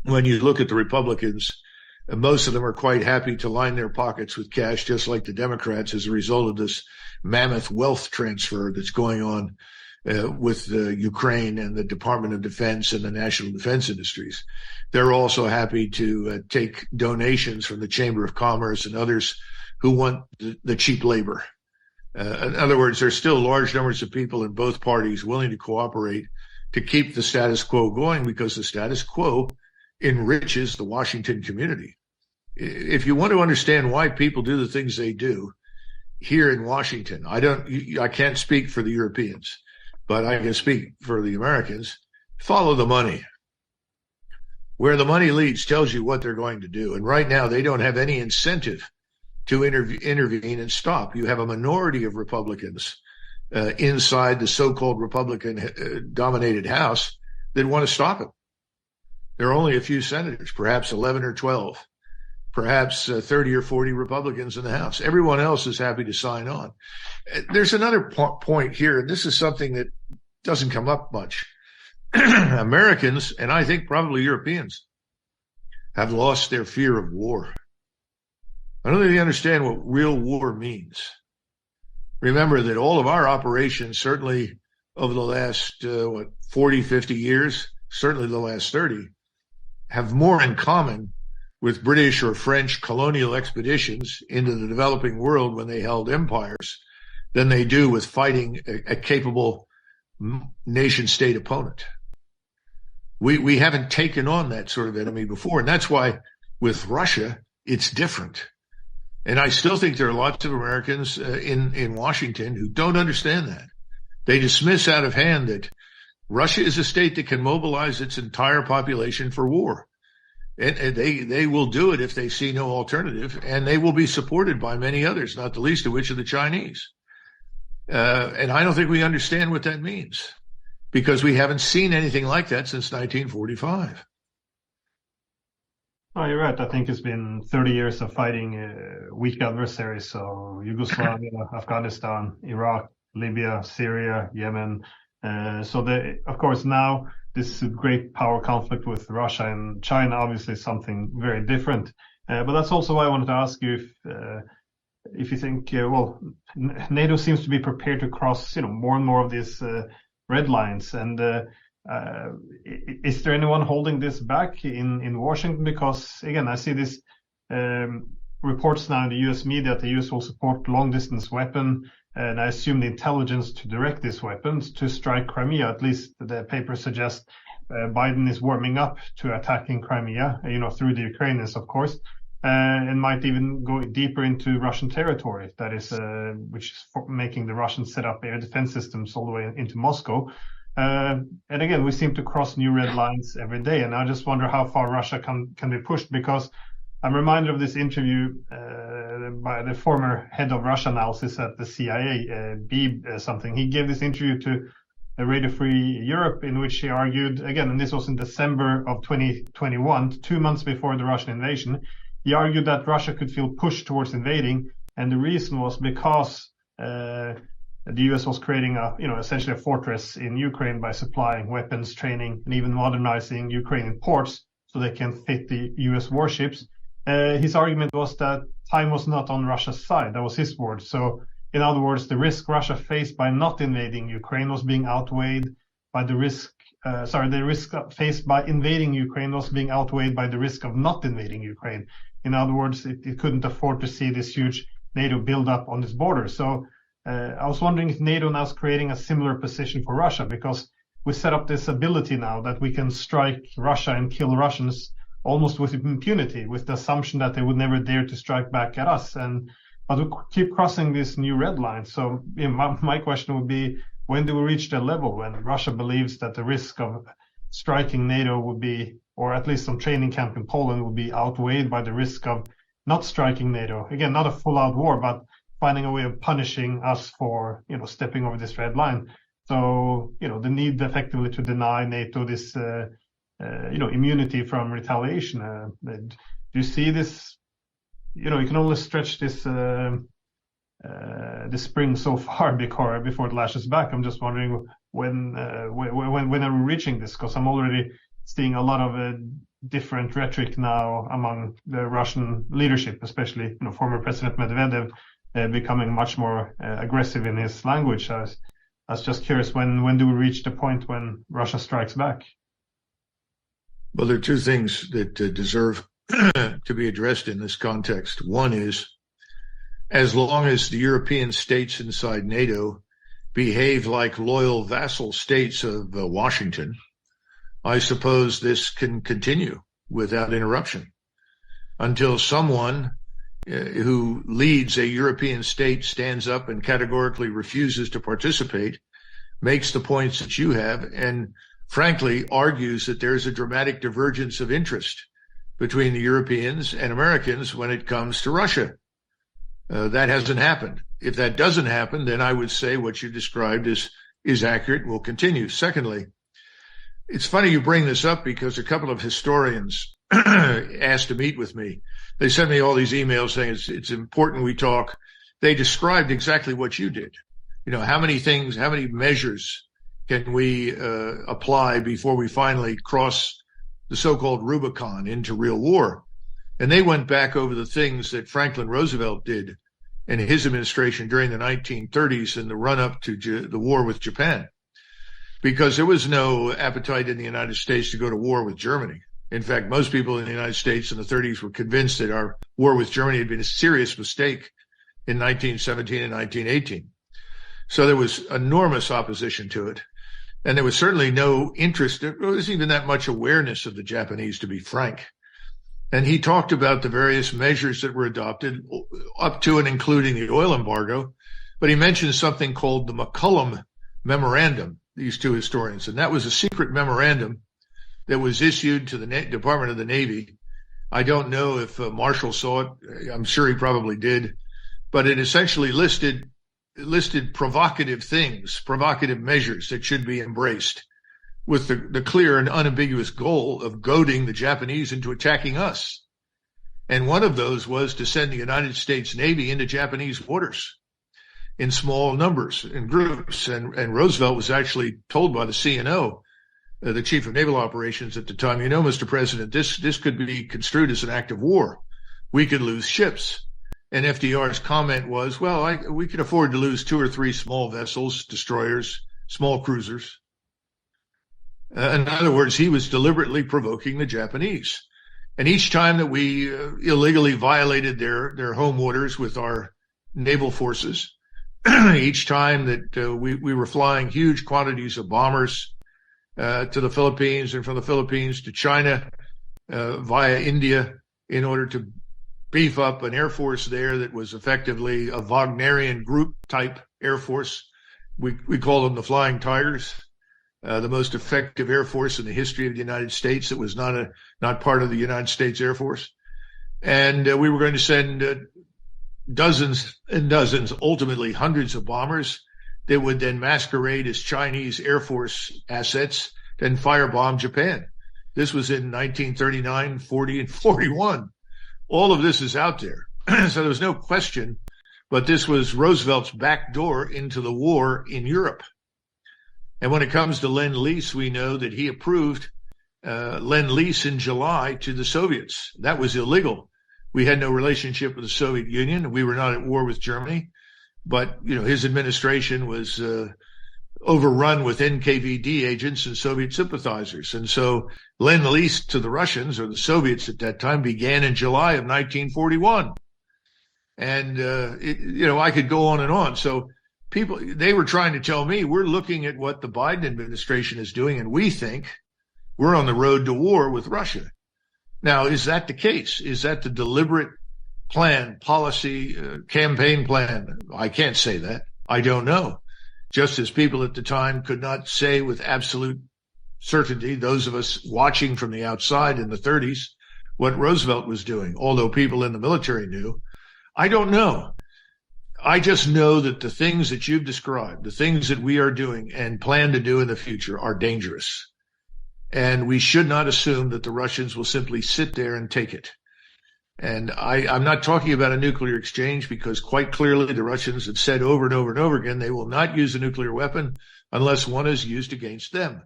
when you look at the Republicans, most of them are quite happy to line their pockets with cash, just like the Democrats, as a result of this mammoth wealth transfer that's going on with Ukraine and the Department of Defense and the national defense industries. They're also happy to take donations from the Chamber of Commerce and others who want the cheap labor. In other words, there's still large numbers of people in both parties willing to cooperate to keep the status quo going, because the status quo enriches the Washington community. If you want to understand why people do the things they do here in Washington, I can't speak for the Europeans, but I can speak for the Americans. Follow the money. Where the money leads tells you what they're going to do. And right now, they don't have any incentive to intervene and stop. You have a minority of Republicans inside the so-called Republican-dominated House that want to stop it. There are only a few senators, perhaps 11 or 12, perhaps 30 or 40 Republicans in the House. Everyone else is happy to sign on. There's another point here, and this is something that doesn't come up much. Americans, and I think probably Europeans, have lost their fear of war. I don't think they understand what real war means. Remember that all of our operations, certainly over the last, 40, 50 years, certainly the last 30, have more in common with British or French colonial expeditions into the developing world when they held empires than they do with fighting a capable nation-state opponent. We haven't taken on that sort of enemy before, and that's why with Russia, it's different. And I still think there are lots of Americans in Washington who don't understand that. They dismiss out of hand that Russia is a state that can mobilize its entire population for war. And they will do it if they see no alternative, and they will be supported by many others, not the least of which are the Chinese. And I don't think we understand what that means, because we haven't seen anything like that since 1945. Oh, you're right. I think it's been 30 years of fighting weak adversaries. So Yugoslavia, Afghanistan, Iraq, Libya, Syria, Yemen. Of course, now this great power conflict with Russia and China, obviously something very different. But that's also why I wanted to ask you if you think, NATO seems to be prepared to cross, more and more of these red lines. And is there anyone holding this back in Washington? Because, again, I see this reports now in the U.S. media that the U.S. will support long-distance weapon, and I assume the intelligence to direct these weapons to strike Crimea. At least the paper suggests Biden is warming up to attacking Crimea, through the Ukrainians, of course, and might even go deeper into Russian territory. That is, which is making the Russians set up air defense systems all the way into Moscow. And again, we seem to cross new red lines every day. And I just wonder how far Russia can be pushed, because I'm reminded of this interview by the former head of Russia analysis at the CIA, Beeb something. He gave this interview to Radio Free Europe, in which he argued, again, and this was in December of 2021, 2 months before the Russian invasion, he argued that Russia could feel pushed towards invading. And the reason was because the U.S. was creating essentially a fortress in Ukraine by supplying weapons, training, and even modernizing Ukrainian ports so they can fit the U.S. warships. His argument was that time was not on Russia's side. That was his word. So, in other words, the risk Russia faced by not invading Ukraine was being outweighed by the risk faced by invading Ukraine was being outweighed by the risk of not invading Ukraine. In other words, it couldn't afford to see this huge NATO build-up on its border. So, I was wondering if NATO now is creating a similar position for Russia, because we set up this ability now that we can strike Russia and kill Russians almost with impunity, with the assumption that they would never dare to strike back at us. But we keep crossing this new red line. So my question would be, when do we reach the level when Russia believes that the risk of striking NATO would be, or at least some training camp in Poland would be outweighed by the risk of not striking NATO? Again, not a full-out war, but finding a way of punishing us for, stepping over this red line. So, the need effectively to deny NATO this, immunity from retaliation. Do you see this? You can only stretch this spring so far before it lashes back. I'm just wondering when are we reaching this? Because I'm already seeing a lot of different rhetoric now among the Russian leadership, especially former President Medvedev becoming much more aggressive in his language. I was just curious, when do we reach the point when Russia strikes back? Well, there are two things that deserve to be addressed in this context. One is, as long as the European states inside NATO behave like loyal vassal states of Washington, I suppose this can continue without interruption until someone who leads a European state stands up and categorically refuses to participate, makes the points that you have, and frankly argues that there's a dramatic divergence of interest between the Europeans and Americans when it comes to Russia. That hasn't happened. If that doesn't happen, then I would say what you described is accurate and will continue. Secondly, it's funny you bring this up because a couple of historians asked to meet with me. They sent me all these emails saying it's important we talk. They described exactly what you did. How many measures can we apply before we finally cross the so-called Rubicon into real war? And they went back over the things that Franklin Roosevelt did in his administration during the 1930s and the run-up to the war with Japan, because there was no appetite in the United States to go to war with Germany. In fact, most people in the United States in the 30s were convinced that our war with Germany had been a serious mistake in 1917 and 1918. So there was enormous opposition to it. And there was certainly no interest. There wasn't even that much awareness of the Japanese, to be frank. And he talked about the various measures that were adopted up to and including the oil embargo. But he mentioned something called the McCollum Memorandum, these two historians. And that was a secret memorandum that was issued to the Department of the Navy. I don't know if Marshall saw it. I'm sure he probably did. But it essentially listed provocative things, provocative measures that should be embraced, with the clear and unambiguous goal of goading the Japanese into attacking us. And one of those was to send the United States Navy into Japanese waters in small numbers, in groups. And Roosevelt was actually told by the CNO, the chief of naval operations at the time, Mr. President, this could be construed as an act of war. We could lose ships. And FDR's comment was, well, we could afford to lose 2 or 3 small vessels, destroyers, small cruisers. In other words, he was deliberately provoking the Japanese. And each time that we illegally violated their home waters with our naval forces, each time that we were flying huge quantities of bombers to the Philippines and from the Philippines to China via India in order to beef up an air force there that was effectively a Wagnerian group type air force. We call them the Flying Tigers, the most effective air force in the history of the United States that was not part of the United States Air Force. And we were going to send dozens and dozens, ultimately hundreds of bombers that would then masquerade as Chinese Air Force assets, then firebomb Japan. This was in 1939, 40, and 41. All of this is out there. So there was no question, but this was Roosevelt's back door into the war in Europe. And when it comes to Lend-Lease, we know that he approved Lend-Lease in July to the Soviets. That was illegal. We had no relationship with the Soviet Union. We were not at war with Germany. But, his administration was overrun with NKVD agents and Soviet sympathizers. And so Lend-Lease to the Russians, or the Soviets at that time, began in July of 1941. And, I could go on and on. So they were trying to tell me, we're looking at what the Biden administration is doing, and we think we're on the road to war with Russia. Now, is that the case? Is that the deliberate plan, policy, campaign plan? I can't say that. I don't know. Just as people at the time could not say with absolute certainty, those of us watching from the outside in the 30s, what Roosevelt was doing, although people in the military knew. I don't know. I just know that the things that you've described, the things that we are doing and plan to do in the future, are dangerous. And we should not assume that the Russians will simply sit there and take it. And I'm not talking about a nuclear exchange, because quite clearly the Russians have said over and over and over again they will not use a nuclear weapon unless one is used against them.